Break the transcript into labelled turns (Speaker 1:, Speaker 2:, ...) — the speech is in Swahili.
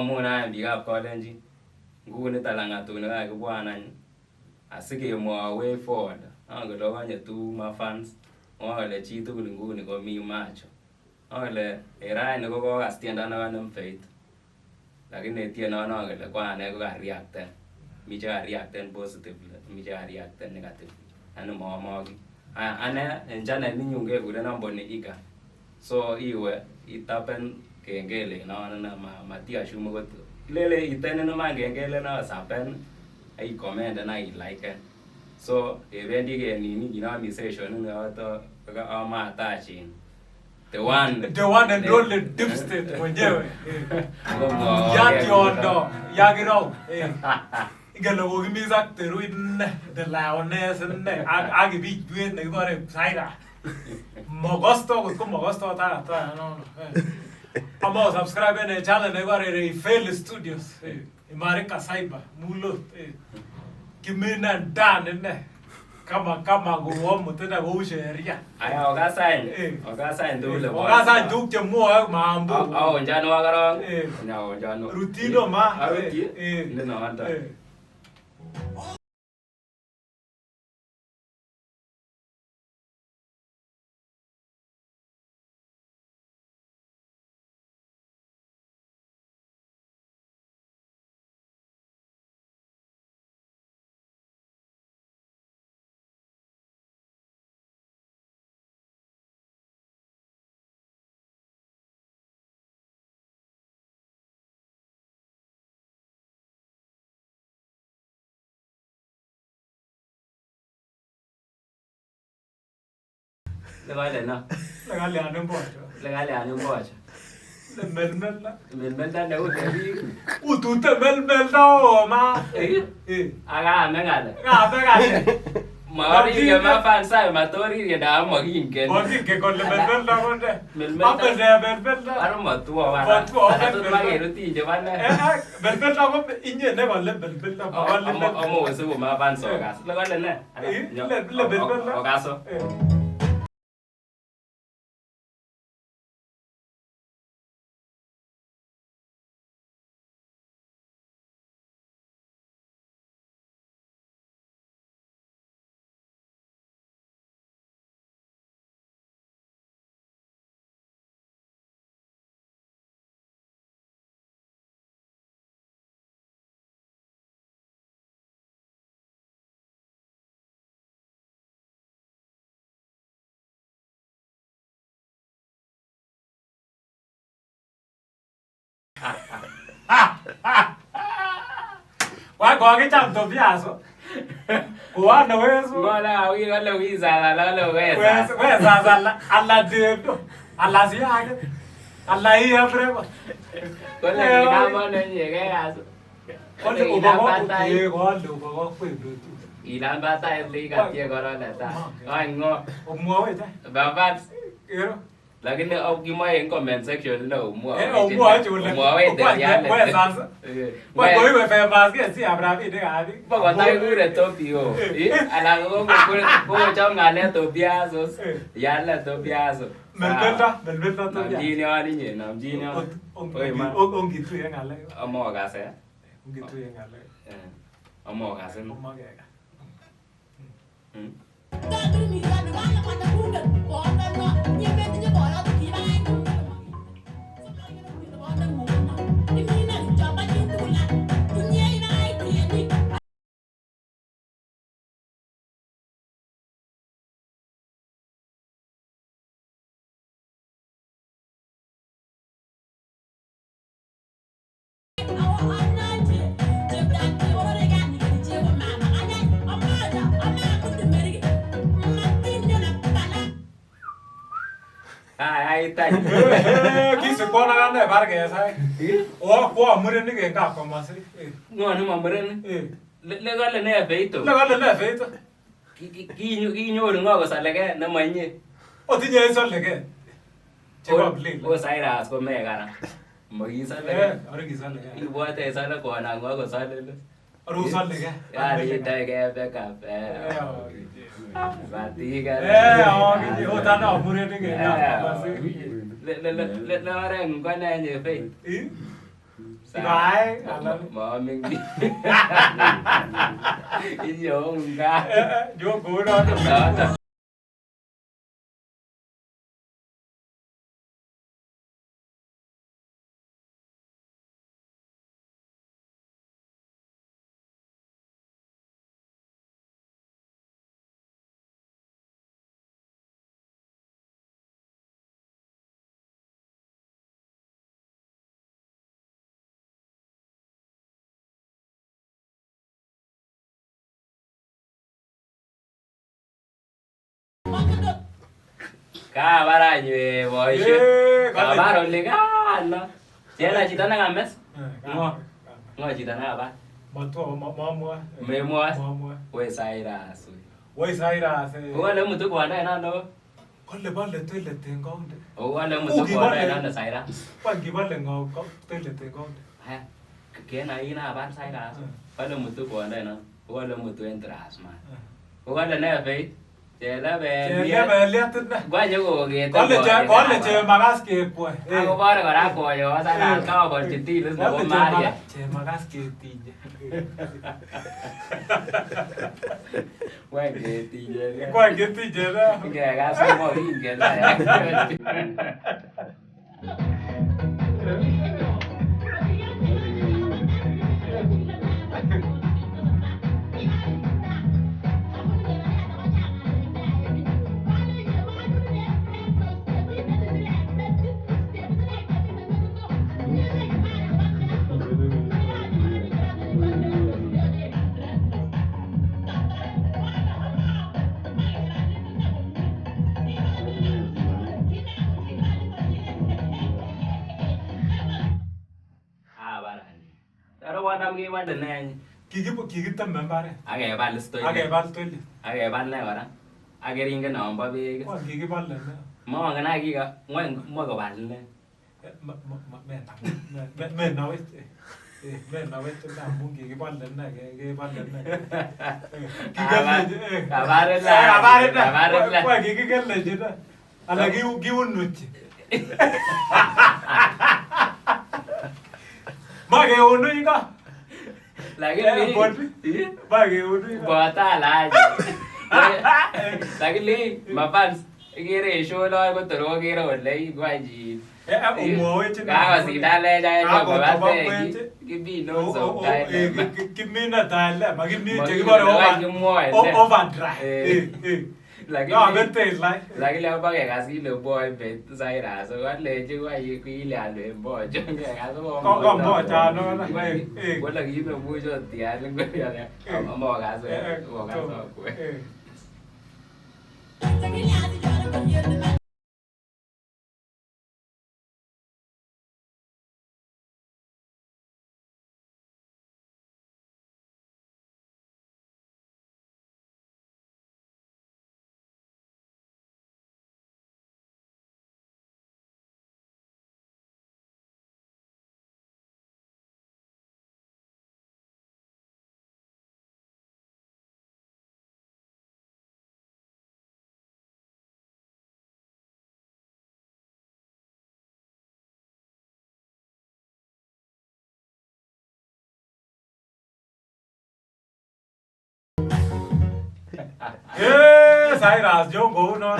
Speaker 1: muna biikab Kalenjin. Nguni talang'atu nekakibwan any asikemwoe way forward. Angen konye tuguk fans. Ole chi tugul nguni komi macho. Ole raini kokokas tiendo nekanem Faith. Lakini tiendo kele kwane kokareacten. Mi chekareacten positively, mi chekareacten negatively. Ani momoki. Ane en channel ninyu kekurenon Boni Iga. So iwe itapen kengele na matiashumu kot. Lele itene naman kengele na sapen ai comment na I like. So evendi ke nini ginami session ni auto ama attaching. The one
Speaker 2: and only dipstick Wenyewe. Yati ondo, yagiro. Igalo gimiza Therui the lioness ne agi bi duet ne gore saira. Mogosto ko mogosto ta no. Amo subscribe ne channel ne gore RAY-FELI studios. Imarika saiba mulo. Kimina dan ne. Kama guom tena go sheria.
Speaker 1: Aya ogasain dule.
Speaker 2: Ogasain duk chemo mambo.
Speaker 1: Au njano agarong. Nyao njano.
Speaker 2: Rutino ma.
Speaker 1: Nino anda. Legale na.
Speaker 2: Legale anu Mbocho.
Speaker 1: Legale anu Mbocho.
Speaker 2: Melmela.
Speaker 1: Melmela na utebi.
Speaker 2: Utute melmela ma.
Speaker 1: Aga mengale.
Speaker 2: Mengale.
Speaker 1: Mari ke ma fansa matori ke da magingen.
Speaker 2: Odi ke kon melmela konde.
Speaker 1: Melmela.
Speaker 2: Apa dia melmela?
Speaker 1: Aro matua wala. Ado magi ruti je wana.
Speaker 2: Melmela ko inye ne wala melmela.
Speaker 1: Omo se ma fansa gas. Legale na.
Speaker 2: Le melmela.
Speaker 1: Ogaso.
Speaker 2: Why go get up to Piazzo? What the way?
Speaker 1: Wala wi la
Speaker 2: Where's Allah Deo? Allah Zia? Allah here forever.
Speaker 1: Wala ina na nyega aso.
Speaker 2: Wala ubaba ye wala ubaba
Speaker 1: Ilan bata liga tie corona ta. Ai ngo.
Speaker 2: Umwa we ta.
Speaker 1: Babat.
Speaker 2: Ero.
Speaker 1: Lakini au kimoy en comment section na umwa.
Speaker 2: Umwa chule.
Speaker 1: Umwa we de ya.
Speaker 2: We sansa. We go we fe basket si abrabi de abi.
Speaker 1: Ba ko tai gure topio. Ala go cham ngale topiasos. Ya la topiaso.
Speaker 2: Melbeta to ya.
Speaker 1: Jini ani nye nam jini. Oi ma.
Speaker 2: Ongi tu yang ale.
Speaker 1: Amo ga se.
Speaker 2: Ongi tu yang ale.
Speaker 1: Amo ga se.
Speaker 2: Amo ga.
Speaker 1: Ai tai.
Speaker 2: Kisi kona ganda barge sai. O amure ni ke ka masri.
Speaker 1: No no amure ni. Legale ne feito.
Speaker 2: Legale ne feito.
Speaker 1: Ki nyoru ngo sa lege na manye.
Speaker 2: O tinye iso lege. Chewa blin.
Speaker 1: O Cyrus ko me gara. Magi sa lege.
Speaker 2: Ore ki sa lege.
Speaker 1: Ibote sa la ko na ngo sa lele.
Speaker 2: Ore sa lege.
Speaker 1: Ya ri tai ke be ka pe. Bati ka.
Speaker 2: O ta na amure ni ke ka masri.
Speaker 1: Le orang kau ni je fe.
Speaker 2: Cái
Speaker 1: Mà mình đi. Cái vô không ra.
Speaker 2: vô cũ đó.
Speaker 1: Đó. Kabara yue boishe. Kabara uligana. Jela chita na ngames. Ngo chita na ba.
Speaker 2: Mua.
Speaker 1: Memua. We Cyrus.
Speaker 2: We Cyrus.
Speaker 1: Wale mtu kwa ndani nando.
Speaker 2: Bale toilet tengonde.
Speaker 1: Wale mtu kwa ndani nando Cyrus.
Speaker 2: Pangi bale ngo toilet tengonde.
Speaker 1: Haya. Kena ina ba Cyrus. Wale mtu kwa ndani nando. Wale mtu entras man. Wale na faith. Chela be
Speaker 2: liatin na.
Speaker 1: Gwa nyogo ge to.
Speaker 2: Kole che magas ke po.
Speaker 1: Ako bare kora ko yo Cyrus ka bo chiti lus na ko Maria.
Speaker 2: Che magas ke tije.
Speaker 1: Quay cái tí vậy.
Speaker 2: Quay cái tí vậy đó.
Speaker 1: Kìa gà xuống mồi in kìa lại. Nam ghi ban đến này
Speaker 2: kiki tambe mbare
Speaker 1: age bal stoy
Speaker 2: age bal toile
Speaker 1: age bal le wala age ringa na ba be
Speaker 2: ko kiki bal le
Speaker 1: mo ngana gi ga mo go bal le
Speaker 2: men na wet men na wet na mun kiki bal le na ge bal le na kabarilla ko kiki gelle jida ala gi unnuti mage unnu inga
Speaker 1: lagi li
Speaker 2: bagi unnu
Speaker 1: bota la lagi li mafans gire show lo ko toro gire wala gwaji ka si dale ja jo ba te gibi no so dai
Speaker 2: kimi na dale ma kimi te gibaro over drive
Speaker 1: lagi
Speaker 2: no vete like
Speaker 1: lagi le ba ga si le boy be sai ra so wat le chứ qua gì quý là le bo cho nghe ga so
Speaker 2: có bo cha nó
Speaker 1: ko lagi no bu cho tia lên cái này mo ga so của
Speaker 2: Cyrus vô ngủ nó